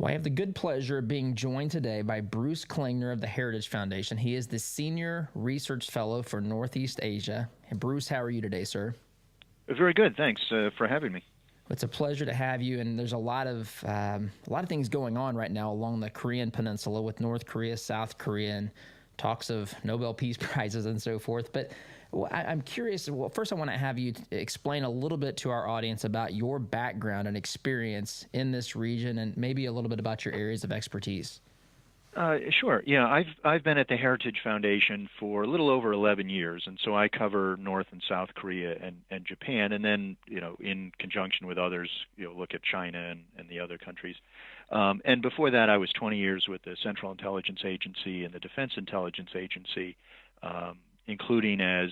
Well, I have the good pleasure of being joined today by Bruce Klingner of the Heritage Foundation. He is the Senior Research Fellow for Northeast Asia. And Bruce, how are you today, sir? Very good. Thanks for having me. It's a pleasure to have you. And there's a lot of things going on right now along the Korean Peninsula with North Korea, South Korea, and talks of Nobel Peace Prizes and so forth. But I'm curious. Well, first, I want to have you explain a little bit to our audience about your background and experience in this region, and maybe a little bit about your areas of expertise. Sure. Yeah, I've been at the Heritage Foundation for a little over 11 years, and so I cover North and South Korea and Japan, and then in conjunction with others, look at China and the other countries. And before that, I was 20 years with the Central Intelligence Agency and the Defense Intelligence Agency, including as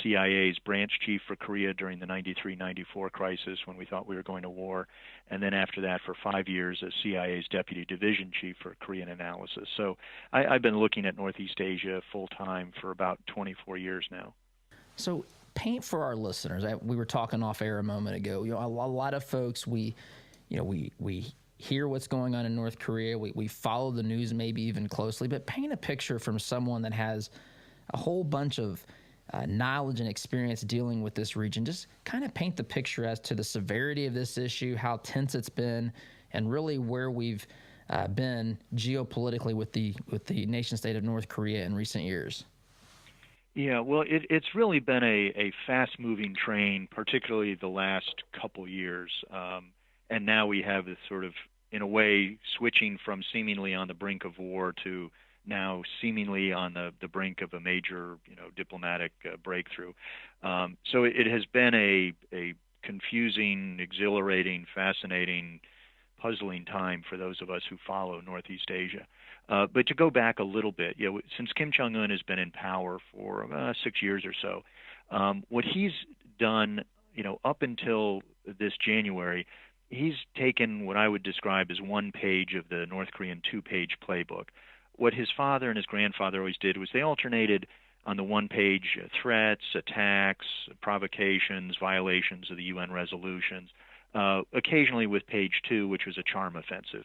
CIA's branch chief for Korea during the 93-94 crisis when we thought we were going to war, and then after that for 5 years as CIA's deputy division chief for Korean analysis. So I've been looking at Northeast Asia full-time for about 24 years now. So paint for our listeners. We were talking off air a moment ago. A lot of folks, we hear what's going on in North Korea. We follow the news maybe even closely, but paint a picture from someone that has a whole bunch of knowledge and experience dealing with this region. Just kind of paint the picture as to the severity of this issue, how tense it's been, and really where we've been geopolitically with the nation state of North Korea in recent years. Yeah, well, it's really been a fast-moving train, particularly the last couple years. And now we have this sort of, in a way, switching from seemingly on the brink of war to now seemingly on the brink of a major, diplomatic breakthrough. So it has been a confusing, exhilarating, fascinating, puzzling time for those of us who follow Northeast Asia. But to go back a little bit, since Kim Jong-un has been in power for 6 years or so, what he's done, up until this January, he's taken what I would describe as one page of the North Korean two-page playbook. What his father and his grandfather always did was they alternated on the one page threats, attacks, provocations, violations of the UN resolutions, occasionally with page two, which was a charm offensive.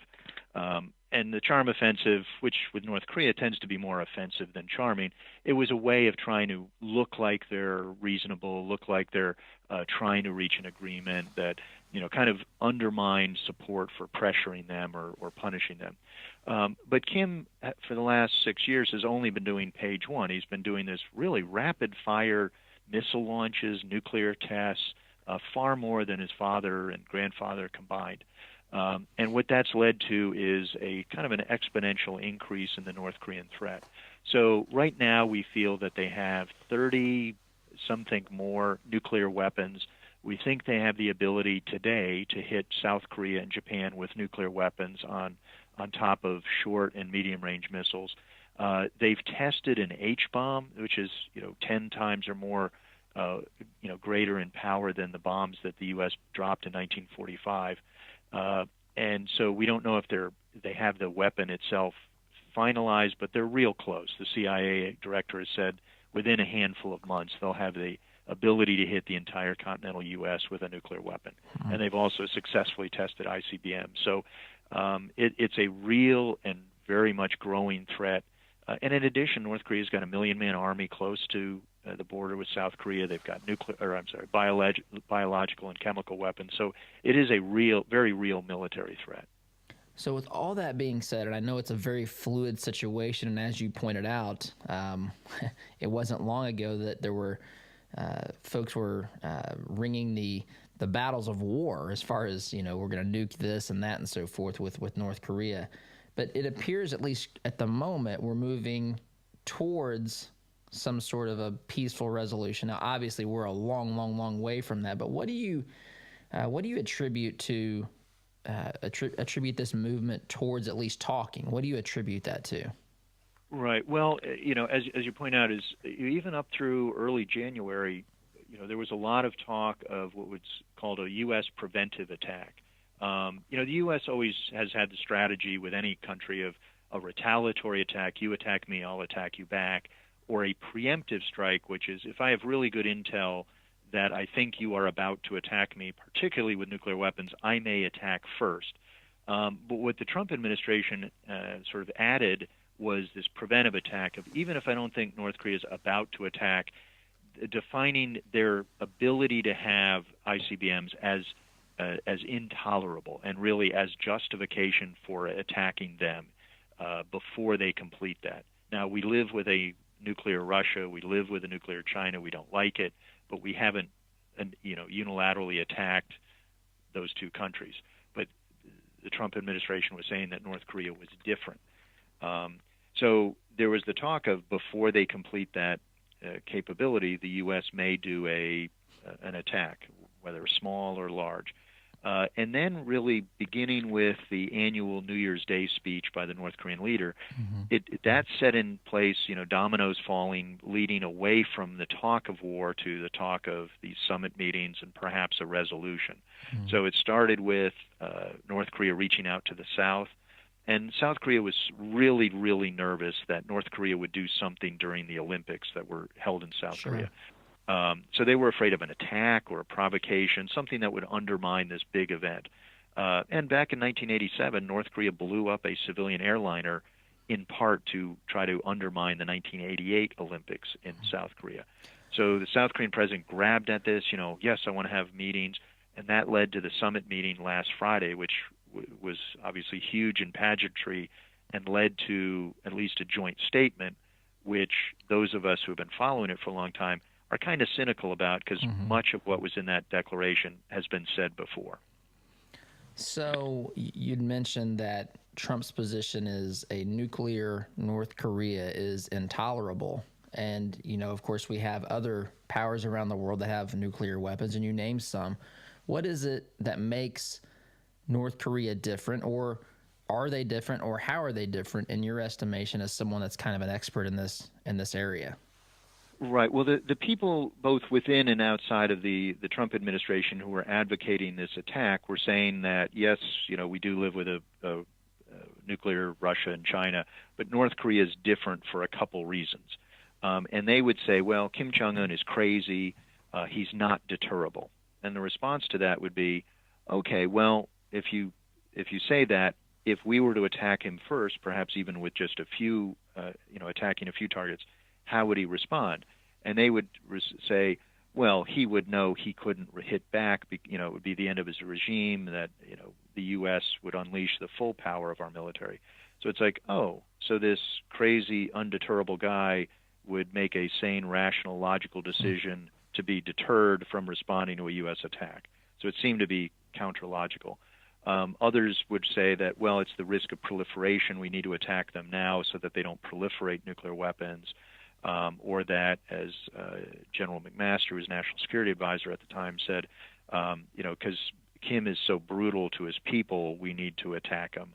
And the charm offensive, which with North Korea tends to be more offensive than charming, it was a way of trying to look like they're reasonable, look like they're trying to reach an agreement that, kind of undermine support for pressuring them or punishing them. But Kim, for the last 6 years, has only been doing page one. He's been doing this really rapid-fire missile launches, nuclear tests, far more than his father and grandfather combined. And what that's led to is a kind of an exponential increase in the North Korean threat. So right now we feel that they have 30, some think more, nuclear weapons. We think they have the ability today to hit South Korea and Japan with nuclear weapons on top of short and medium-range missiles. They've tested an H-bomb, which is 10 times or more greater in power than the bombs that the U.S. dropped in 1945. And so we don't know if they have the weapon itself finalized, but they're real close. The CIA director has said within a handful of months they'll have the ability to hit the entire continental U.S. with a nuclear weapon. And they've also successfully tested ICBM. So it's a real and very much growing threat. And in addition, North Korea's got a million-man army close to the border with South Korea. They've got biological and chemical weapons. So it is a very real military threat. So with all that being said, and I know it's a very fluid situation, and as you pointed out, it wasn't long ago that there were folks were ringing the battles of war as far as, we're going to nuke this and that and so forth with North Korea. But it appears, at least at the moment, we're moving towards some sort of a peaceful resolution. Now, obviously, we're a long way from that. But what do you attribute to attribute this movement towards at least talking? What do you attribute that to? Right. Well, as you point out, is even up through early January, there was a lot of talk of what was called a U.S. preventive attack. The U.S. always has had the strategy with any country of a retaliatory attack. You attack me, I'll attack you back, or a preemptive strike, which is if I have really good intel that I think you are about to attack me, particularly with nuclear weapons, I may attack first. But what the Trump administration sort of added was this preventive attack of, even if I don't think North Korea is about to attack, defining their ability to have ICBMs as intolerable and really as justification for attacking them before they complete that. Now, we live with a nuclear Russia, we live with a nuclear China, we don't like it, but we haven't unilaterally attacked those two countries. But the Trump administration was saying that North Korea was different. So there was the talk of, before they complete that capability, the U.S. may do an attack, whether small or large. And then really beginning with the annual New Year's Day speech by the North Korean leader, that set in place, dominoes falling, leading away from the talk of war to the talk of these summit meetings and perhaps a resolution. So it started with North Korea reaching out to the South. And South Korea was really, really nervous that North Korea would do something during the Olympics that were held in South Korea. So they were afraid of an attack or a provocation, something that would undermine this big event. And back in 1987, North Korea blew up a civilian airliner in part to try to undermine the 1988 Olympics in South Korea. So the South Korean president grabbed at this, yes, I want to have meetings. And that led to the summit meeting last Friday, which was obviously huge in pageantry and led to at least a joint statement, which those of us who have been following it for a long time are kind of cynical about, because much of what was in that declaration has been said before. So you'd mentioned that Trump's position is a nuclear North Korea is intolerable. And, of course, we have other powers around the world that have nuclear weapons, and you named some. What is it that makes North Korea different, or are they different, or how are they different in your estimation as someone that's kind of an expert in this area? Right. Well, the people both within and outside of the Trump administration who were advocating this attack were saying that, yes, we do live with a nuclear Russia and China, but North Korea is different for a couple reasons. And they would say, well, Kim Jong-un is crazy. He's not deterrable. And the response to that would be, okay, well, if you say that, if we were to attack him first, perhaps even with just a few, attacking a few targets, how would he respond? And they would say, well, he would know he couldn't hit back. It would be the end of his regime, that, the U.S. would unleash the full power of our military. So it's like, oh, so this crazy, undeterrable guy would make a sane, rational, logical decision to be deterred from responding to a U.S. attack. So it seemed to be counter-logical. Others would say that, well, it's the risk of proliferation. We need to attack them now so that they don't proliferate nuclear weapons. Or that, as General McMaster, who was National Security Advisor at the time, said, because Kim is so brutal to his people, we need to attack him,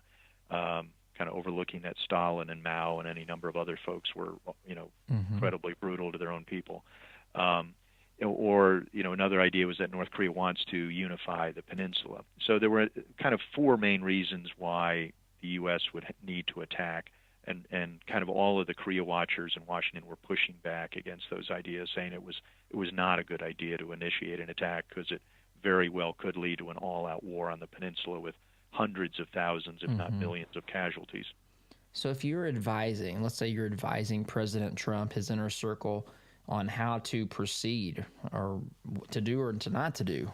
kind of overlooking that Stalin and Mao and any number of other folks were, incredibly brutal to their own people. Or, another idea was that North Korea wants to unify the peninsula. So there were kind of four main reasons why the U.S. would need to attack. And kind of all of the Korea watchers in Washington were pushing back against those ideas, saying it was not a good idea to initiate an attack because it very well could lead to an all-out war on the peninsula with hundreds of thousands, if not millions, of casualties. So if you're advising, let's say you're advising President Trump, his inner circle, on how to proceed or to do or to not to do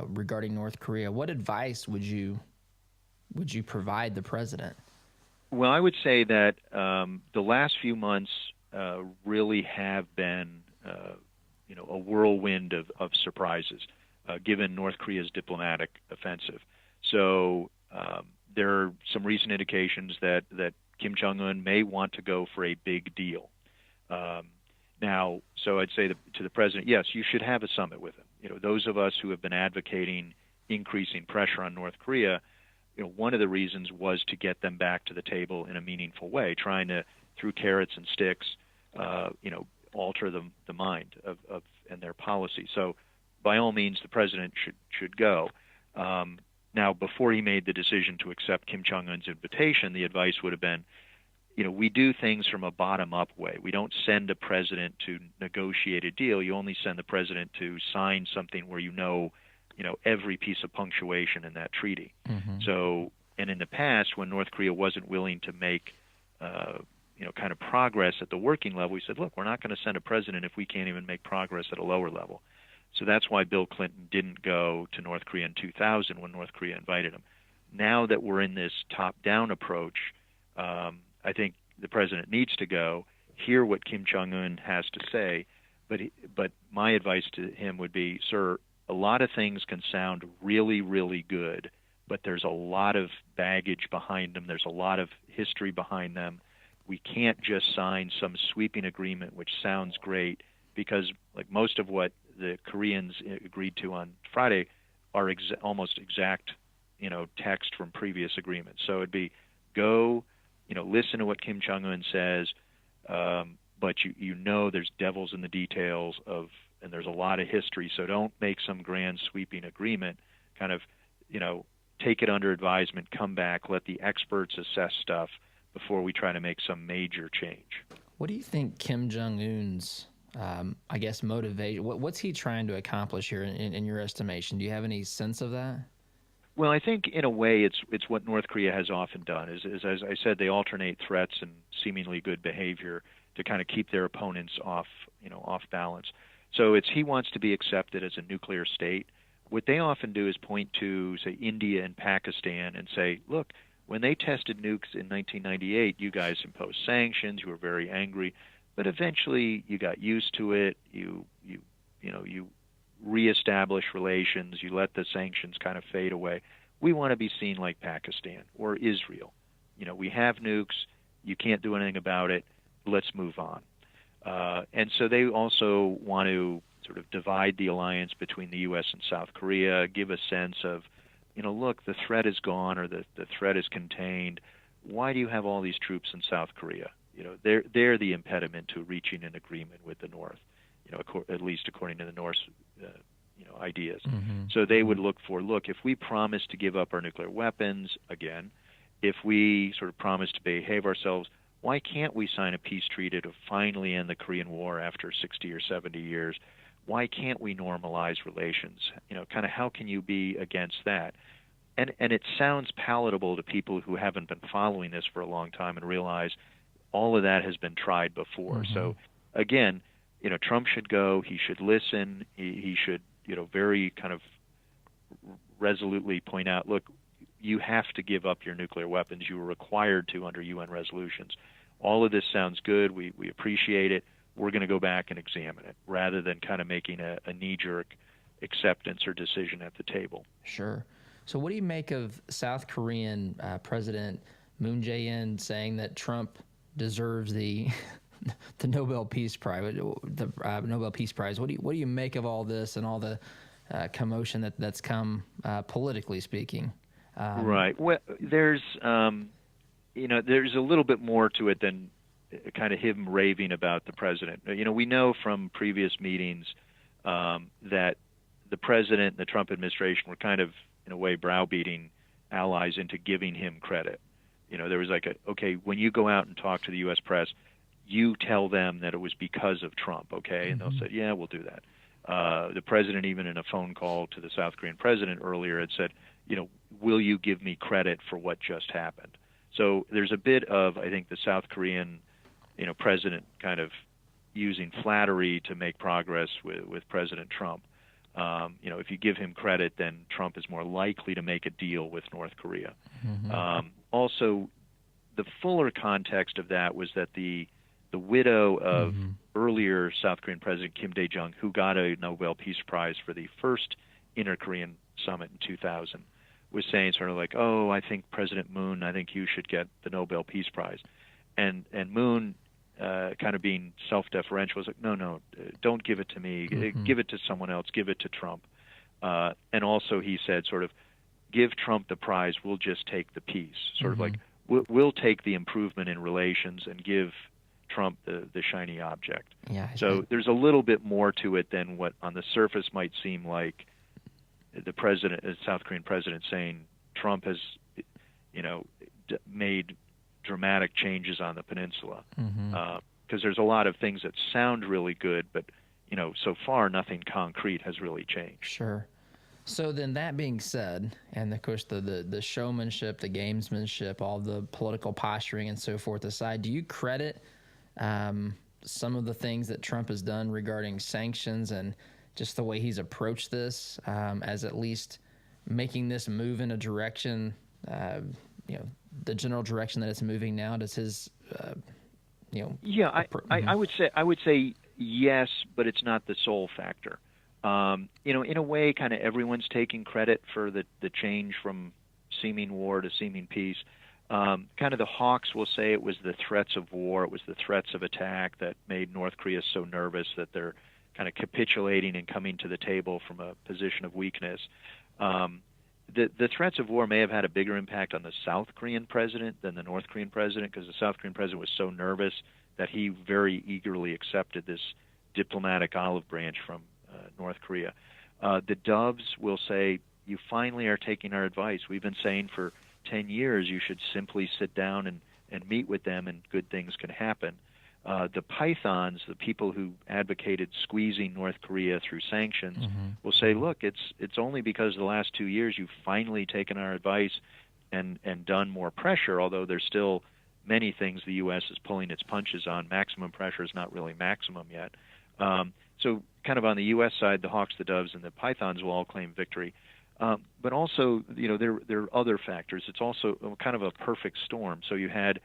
regarding North Korea, what advice would you provide the president? Well, I would say that the last few months really have been, a whirlwind of surprises, given North Korea's diplomatic offensive. So there are some recent indications that Kim Jong-un may want to go for a big deal. Now, so I'd say to the president, yes, you should have a summit with him. Those of us who have been advocating increasing pressure on North Korea, one of the reasons was to get them back to the table in a meaningful way, trying to, through carrots and sticks, alter the mind of and their policy. So, by all means, the president should go. Now, before he made the decision to accept Kim Jong-un's invitation, the advice would have been, we do things from a bottom-up way. We don't send a president to negotiate a deal. You only send the president to sign something where every piece of punctuation in that treaty. So And in the past, when North Korea wasn't willing to make, kind of progress at the working level, we said, look, we're not going to send a president if we can't even make progress at a lower level. So that's why Bill Clinton didn't go to North Korea in 2000 when North Korea invited him. Now that we're in this top-down approach, I think the president needs to go, hear what Kim Jong-un has to say, but my advice to him would be, sir, a lot of things can sound really, really good, but there's a lot of baggage behind them. There's a lot of history behind them. We can't just sign some sweeping agreement which sounds great, because like most of what the Koreans agreed to on Friday are almost exact, text from previous agreements. So it'd be go, listen to what Kim Jong-un says, but there's devils in the details and there's a lot of history. So don't make some grand sweeping agreement. Kind of, take it under advisement, come back, let the experts assess stuff before we try to make some major change. What do you think Kim Jong-un's, motivation? What's he trying to accomplish here in your estimation? Do you have any sense of that? Well, I think in a way it's what North Korea has often done. Is as I said, they alternate threats and seemingly good behavior to kind of keep their opponents off balance. So he wants to be accepted as a nuclear state. What they often do is point to, say, India and Pakistan and say, look, when they tested nukes in 1998, you guys imposed sanctions. You were very angry, but eventually you got used to it. You reestablish relations. You let the sanctions kind of fade away. We want to be seen like Pakistan or Israel. We have nukes. You can't do anything about it. Let's move on. And so they also want to sort of divide the alliance between the U.S. and South Korea, give a sense of, look, the threat is gone or the threat is contained. Why do you have all these troops in South Korea? They're the impediment to reaching an agreement with the North, at least according to the North's, ideas. Mm-hmm. So they would look, if we promise to give up our nuclear weapons, again, if we sort of promise to behave ourselves, why can't we sign a peace treaty to finally end the Korean War after 60 or 70 years? Why can't we normalize relations? Kind of how can you be against that? And it sounds palatable to people who haven't been following this for a long time and realize all of that has been tried before. Mm-hmm. So again, Trump should go. He should listen. He should, very kind of resolutely point out, look, you have to give up your nuclear weapons. You were required to under UN resolutions. All of this sounds good. We appreciate it. We're going to go back and examine it rather than kind of making a knee-jerk acceptance or decision at the table. Sure. So what do you make of South Korean President Moon Jae-in saying that Trump deserves the Nobel Peace Prize? The Nobel Peace Prize. What do you make of all this and all the commotion that's come politically speaking? Right. Well, there's there's a little bit more to it than kind of him raving about the president. We know from previous meetings that the president and the Trump administration were kind of, in a way, browbeating allies into giving him credit. There was like okay, when you go out and talk to the U.S. press, you tell them that it was because of Trump, okay? And they'll say, yeah, we'll do that. The president, even in a phone call to the South Korean president earlier, had said, will you give me credit for what just happened? So there's a bit of, I think, the South Korean, president kind of using flattery to make progress with President Trump. If you give him credit, then Trump is more likely to make a deal with North Korea. Mm-hmm. Also, the fuller context of that was that the widow of earlier South Korean President Kim Dae-jung, who got a Nobel Peace Prize for the first Inter-Korean Summit in 2000, was saying sort of like, oh, I think President Moon, I think you should get the Nobel Peace Prize. And Moon, kind of being self-deferential, was like, no, don't give it to me. Mm-hmm. Give it to someone else. Give it to Trump. And also he said sort of, give Trump the prize, we'll just take the peace. Sort of like, we'll take the improvement in relations and give Trump the shiny object. Yeah. So there's a little bit more to it than what on the surface might seem like the president, South Korean president, saying Trump has, made dramatic changes on the peninsula. Because there's a lot of things that sound really good, but so far nothing concrete has really changed. Sure. So then, that being said, and of course the showmanship, the gamesmanship, all the political posturing and so forth aside, do you credit some of the things that Trump has done regarding sanctions and just the way he's approached this as at least making this move in a direction, you know, the general direction that it's moving now? Does his, Yeah, I would say yes, but it's not the sole factor. In a way, kind of everyone's taking credit for the change from seeming war to seeming peace. Kind of the hawks will say it was the threats of war, it was the threats of attack that made North Korea so nervous that they're kind of capitulating and coming to the table from a position of weakness. The threats of war may have had a bigger impact on the South Korean president than the North Korean president, because the South Korean president was so nervous that he very eagerly accepted this diplomatic olive branch from North Korea. The doves will say, you finally are taking our advice. We've been saying for 10 years you should simply sit down and meet with them and good things can happen. The pythons, the people who advocated squeezing North Korea through sanctions, will say, look, it's only because the last 2 years you've finally taken our advice and done more pressure, although there's still many things the U.S. is pulling its punches on. Maximum pressure is not really maximum yet. So kind of on the U.S. side, the hawks, the doves, and the pythons will all claim victory. But also, there are other factors. It's also kind of a perfect storm. So you had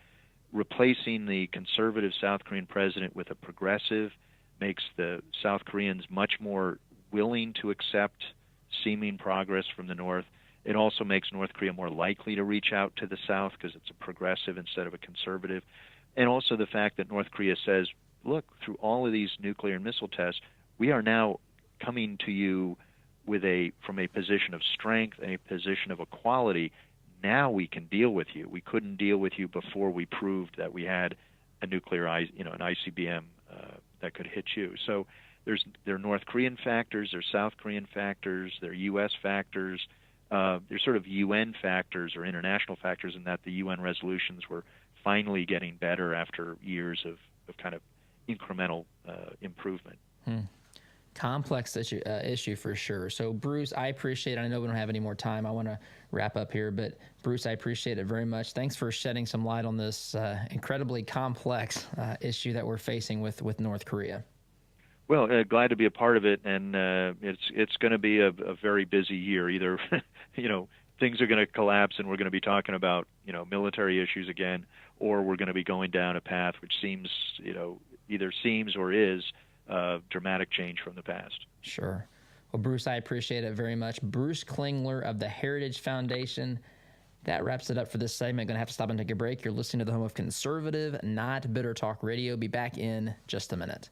replacing the conservative South Korean president with a progressive makes the South Koreans much more willing to accept seeming progress from the North. It also makes North Korea more likely to reach out to the South because it's a progressive instead of a conservative. And also the fact that North Korea says, look, through all of these nuclear and missile tests, we are now coming to you from a position of strength, a position of equality. Now we can deal with you. We couldn't deal with you before we proved that we had a nuclear, an ICBM that could hit you. So there are North Korean factors, there are South Korean factors, there are U.S. factors. There's sort of UN factors or international factors in that the UN resolutions were finally getting better after years of kind of incremental improvement. Complex issue for sure. So, Bruce, I appreciate it. I know we don't have any more time. I want to wrap up here, but Bruce, I appreciate it very much. Thanks for shedding some light on this incredibly complex issue that we're facing with North Korea. Well, glad to be a part of it, and it's going to be a very busy year. Either, things are going to collapse, and we're going to be talking about military issues again, or we're going to be going down a path which seems, either seems or is dramatic change from the past. Sure. Well, Bruce, I appreciate it very much. Bruce Klingler of the Heritage Foundation. That wraps it up for this segment. Going to have to stop and take a break. You're listening to the home of conservative, not bitter talk radio. Be back in just a minute.